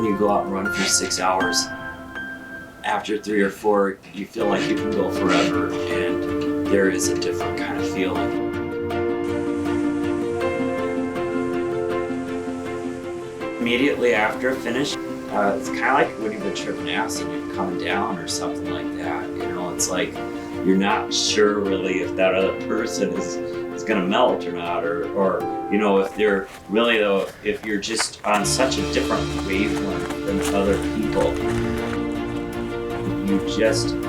when you go out and run for 6 hours, after 3 or 4, you feel like you can go forever, and there is a different kind of feeling. Immediately after a finish, it's kind of like when you've been tripping acid and you're coming down or something like that. You know, it's like you're not sure really if that other person is going to melt or not, or you know, if they're really, though, if you're just on such a different wavelength than other people.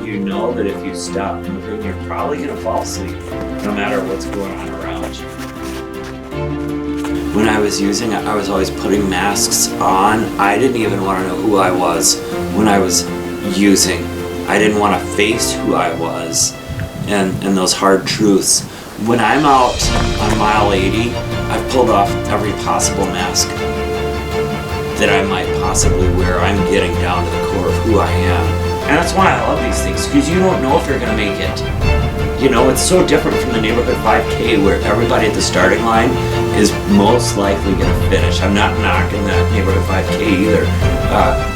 You know that if you stop moving, you're probably going to fall asleep, no matter what's going on around you. When I was using it, I was always putting masks on. I didn't even want to know who I was when I was using. I didn't want to face who I was and those hard truths. When I'm out on mile 80, I've pulled off every possible mask that I might possibly wear. I'm getting down to the core of who I am. And that's why I love these things, because you don't know if you're going to make it. You know, it's so different from the neighborhood 5K where everybody at the starting line is most likely going to finish. I'm not knocking that neighborhood 5K either,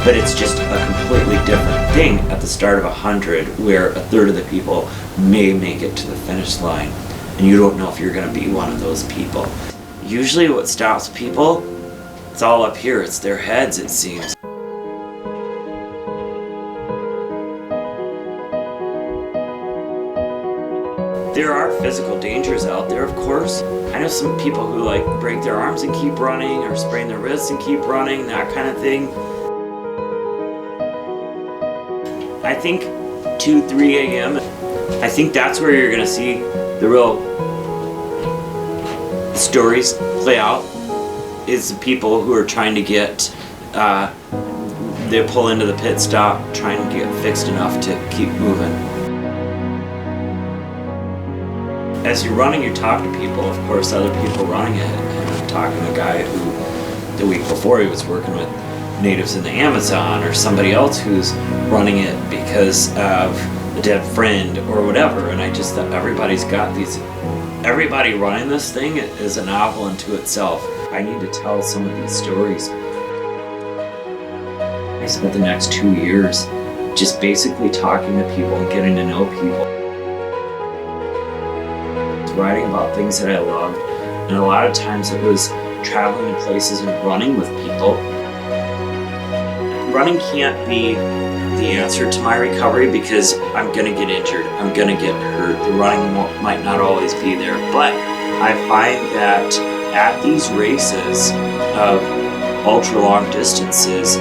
but it's just a completely different thing at the start of 100 where a third of the people may make it to the finish line, and you don't know if you're going to be one of those people. Usually what stops people, it's all up here. It's their heads, it seems. There are physical dangers out there, of course. I know some people who like break their arms and keep running, or sprain their wrists and keep running, that kind of thing. I think 2, 3 a.m., I think that's where you're gonna see the real stories play out, is the people who are trying to get, they pull into the pit stop, trying to get fixed enough to keep moving. As you're running, you talk to people, of course, other people running it. And I'm talking to a guy who, the week before, he was working with natives in the Amazon, or somebody else who's running it because of a dead friend or whatever. And I just thought everybody's got these, everybody running this thing is a novel unto itself. I need to tell some of these stories. I spent the next 2 years just basically talking to people and getting to know people. Writing about things that I loved, and a lot of times it was traveling to places and running with people. Running can't be the answer to my recovery because I'm gonna get injured, I'm gonna get hurt. The running might not always be there, but I find that at these races of ultra long distances,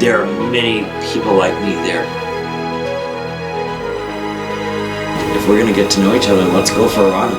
there are many people like me there. If we're gonna get to know each other, let's go for a run.